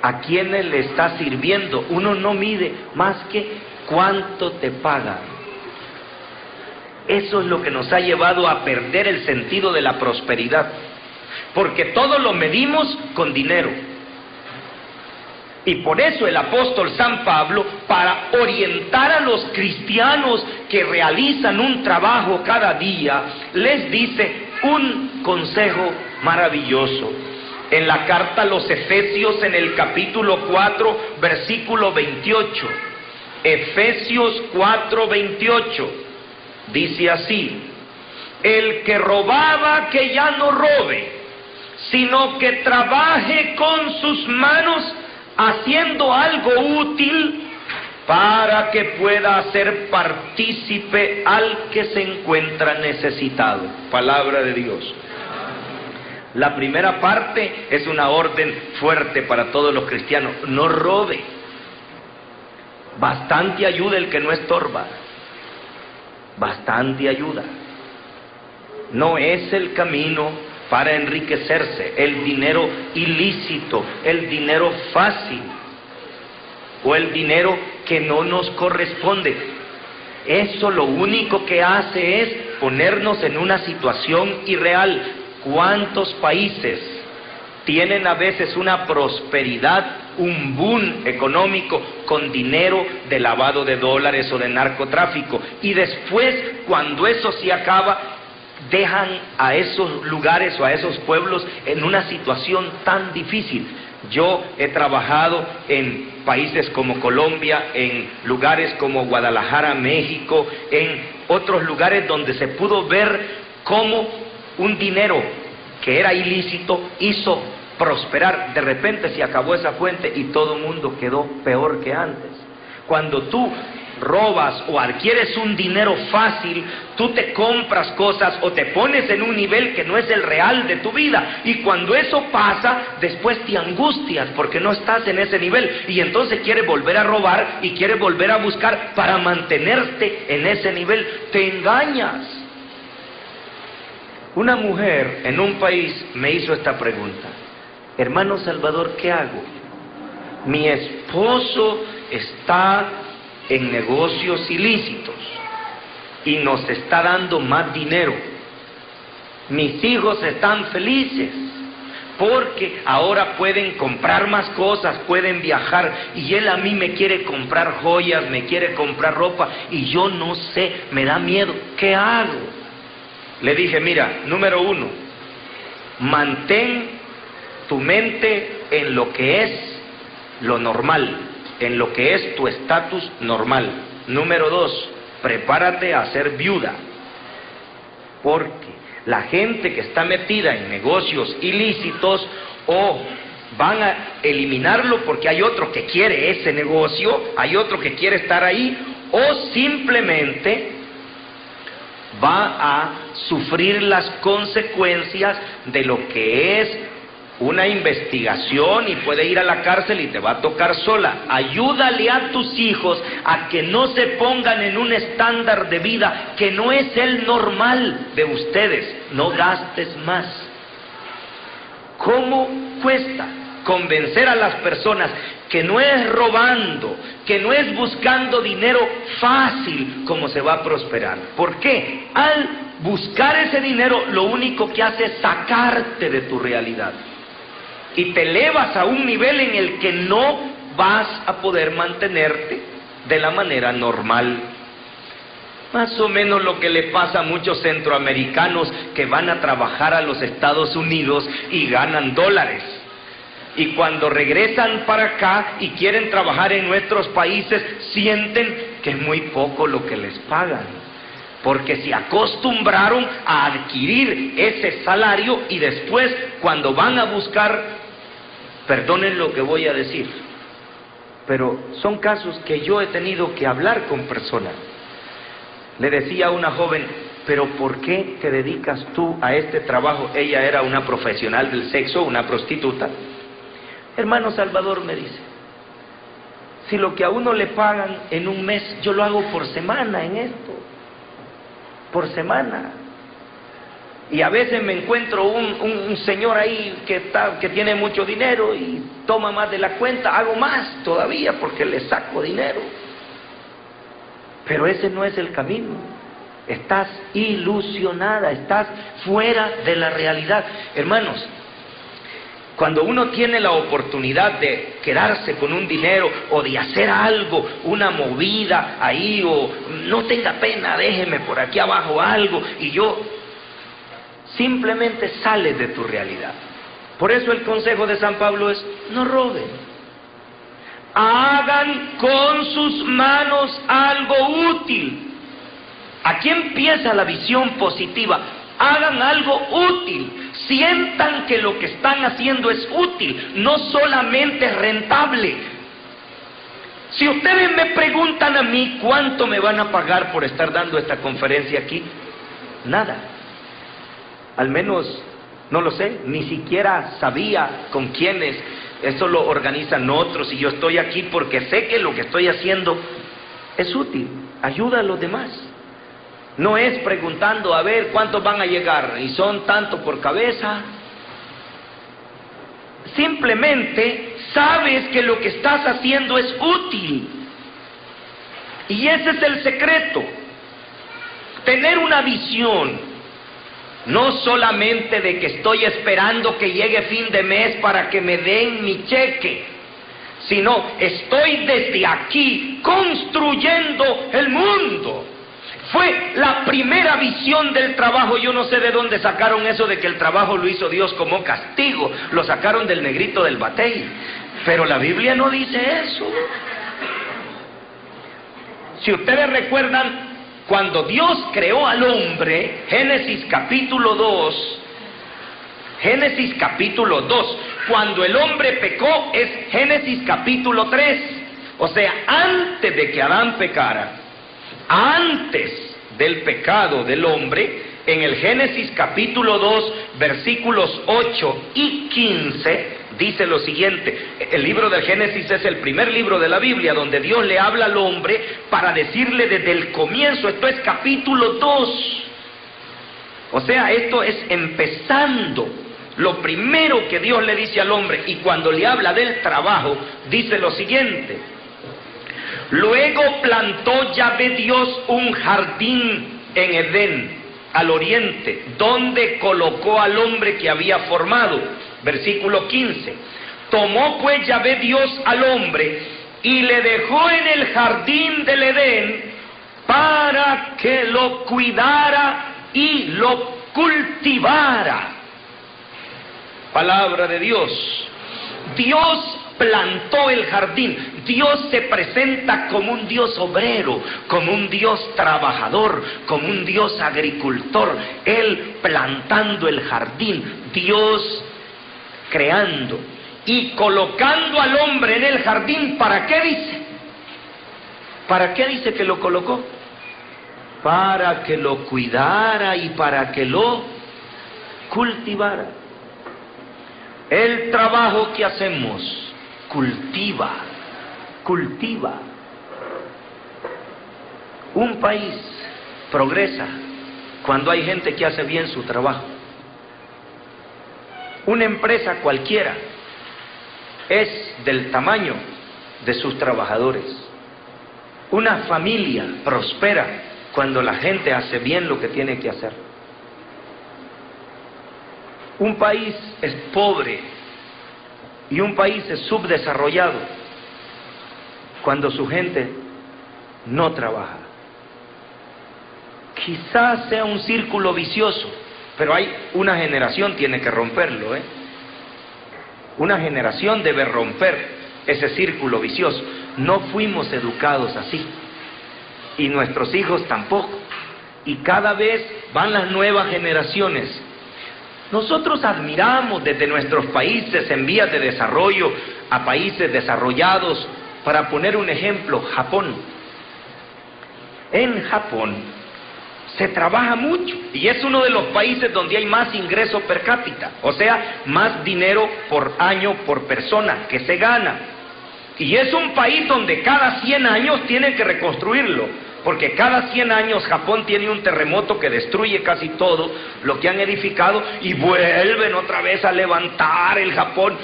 a quiénes le está sirviendo. Uno no mide más que cuánto te pagan. Eso es lo que nos ha llevado a perder el sentido de la prosperidad, porque todo lo medimos con dinero. Y por eso el apóstol San Pablo, para orientar a los cristianos que realizan un trabajo cada día, les dice un consejo maravilloso. En la carta a los Efesios, en el capítulo 4, versículo 28. Efesios 4, 28. Dice así: el que robaba, que ya no robe, sino que trabaje con sus manos, haciendo algo útil para que pueda hacer partícipe al que se encuentra necesitado. Palabra de Dios. La primera parte es una orden fuerte para todos los cristianos: no robe. Bastante ayuda el que no estorba. Bastante ayuda. No es el camino para enriquecerse, el dinero ilícito, el dinero fácil, o el dinero que no nos corresponde. Eso lo único que hace es ponernos en una situación irreal. ¿Cuántos países tienen a veces una prosperidad, un boom económico con dinero de lavado de dólares o de narcotráfico? Y después, cuando eso se acaba, dejan a esos lugares o a esos pueblos en una situación tan difícil. Yo he trabajado en países como Colombia, en lugares como Guadalajara, México, en otros lugares donde se pudo ver cómo un dinero que era ilícito hizo prosperar. De repente se acabó esa fuente y todo el mundo quedó peor que antes. Cuando tú robas o adquieres un dinero fácil, tú te compras cosas o te pones en un nivel que no es el real de tu vida, y cuando eso pasa, después te angustias porque no estás en ese nivel, y entonces quieres volver a robar y quieres volver a buscar para mantenerte en ese nivel. Te engañas. Una mujer en un país me hizo esta pregunta: hermano Salvador, ¿qué hago? Mi esposo está en negocios ilícitos y nos está dando más dinero. Mis hijos están felices porque ahora pueden comprar más cosas, pueden viajar, y él a mí me quiere comprar joyas, me quiere comprar ropa, y yo no sé, me da miedo. ¿Qué hago? Le dije: mira, número uno, mantén tu mente en lo que es lo normal, en lo que es tu estatus normal. Número dos, prepárate a ser viuda, porque la gente que está metida en negocios ilícitos, o van a eliminarlo porque hay otro que quiere ese negocio, hay otro que quiere estar ahí, o simplemente va a sufrir las consecuencias de lo que es una investigación, y puede ir a la cárcel y te va a tocar sola. Ayúdale a tus hijos a que no se pongan en un estándar de vida que no es el normal de ustedes. No gastes más. ¿Cómo cuesta convencer a las personas que no es robando, que no es buscando dinero fácil como se va a prosperar? ¿Por qué? Al buscar ese dinero, lo único que hace es sacarte de tu realidad, y te elevas a un nivel en el que no vas a poder mantenerte de la manera normal. Más o menos lo que le pasa a muchos centroamericanos que van a trabajar a los Estados Unidos y ganan dólares, y cuando regresan para acá y quieren trabajar en nuestros países, sienten que es muy poco lo que les pagan, porque se acostumbraron a adquirir ese salario, y después cuando van a buscar, perdonen lo que voy a decir, pero son casos que yo he tenido que hablar con personas. Le decía a una joven: pero ¿por qué te dedicas tú a este trabajo? Ella era una profesional del sexo, una prostituta. Hermano Salvador, me dice, si lo que a uno le pagan en un mes, yo lo hago por semana en esto, por semana. Y a veces me encuentro un señor ahí que tiene mucho dinero y toma más de la cuenta, hago más todavía porque le saco dinero. Pero ese no es el camino. Estás ilusionada, estás fuera de la realidad. Hermanos, cuando uno tiene la oportunidad de quedarse con un dinero o de hacer algo, una movida ahí, o no tenga pena, déjeme por aquí abajo algo, y yo, simplemente sales de tu realidad. Por eso el consejo de San Pablo es: no roben. Hagan con sus manos algo útil. Aquí empieza la visión positiva. Hagan algo útil. Sientan que lo que están haciendo es útil, no solamente rentable. Si ustedes me preguntan a mí cuánto me van a pagar por estar dando esta conferencia aquí, nada. Al menos no lo sé, ni siquiera sabía con quiénes. Eso lo organizan otros y yo estoy aquí porque sé que lo que estoy haciendo es útil, ayuda a los demás. No es preguntando a ver cuántos van a llegar y son tanto por cabeza. Simplemente sabes que lo que estás haciendo es útil. Y ese es el secreto. Tener una visión. No solamente de que estoy esperando que llegue fin de mes para que me den mi cheque, sino estoy desde aquí construyendo el mundo. Fue la primera visión del trabajo. Yo no sé de dónde sacaron eso de que el trabajo lo hizo Dios como castigo. Lo sacaron del negrito del batey. Pero la Biblia no dice eso. Si ustedes recuerdan, cuando Dios creó al hombre, Génesis capítulo 2, cuando el hombre pecó es Génesis capítulo 3, o sea, antes de que Adán pecara, antes del pecado del hombre, en el Génesis capítulo 2, versículos 8 y 15, dice lo siguiente. El libro del Génesis es el primer libro de la Biblia donde Dios le habla al hombre para decirle desde el comienzo. Esto es capítulo 2. O sea, esto es empezando. Lo primero que Dios le dice al hombre, y cuando le habla del trabajo, dice lo siguiente: luego plantó Yahvé Dios un jardín en Edén, al oriente, donde colocó al hombre que había formado. Versículo 15. Tomó pues Yahvé Dios al hombre y le dejó en el jardín del Edén para que lo cuidara y lo cultivara. Palabra de Dios. Dios plantó el jardín. Dios se presenta como un Dios obrero, como un Dios trabajador, como un Dios agricultor. Él plantando el jardín, Dios creando y colocando al hombre en el jardín. ¿Para qué dice? ¿Para qué dice que lo colocó? Para que lo cuidara y para que lo cultivara. El trabajo que hacemos cultiva. Un país progresa cuando hay gente que hace bien su trabajo. Una empresa cualquiera es del tamaño de sus trabajadores. Una familia prospera cuando la gente hace bien lo que tiene que hacer. Un país es pobre y un país es subdesarrollado cuando su gente no trabaja. Quizás sea un círculo vicioso, pero una generación tiene que romperlo, Una generación debe romper ese círculo vicioso. No fuimos educados así, y nuestros hijos tampoco. Y cada vez van las nuevas generaciones. Nosotros admiramos desde nuestros países en vías de desarrollo a países desarrollados. Para poner un ejemplo, Japón. En Japón se trabaja mucho y es uno de los países donde hay más ingreso per cápita, o sea, más dinero por año por persona que se gana. Y es un país donde cada 100 años tienen que reconstruirlo. porque cada 100 años Japón tiene un terremoto que destruye casi todo lo que han edificado y vuelven otra vez a levantar el Japón.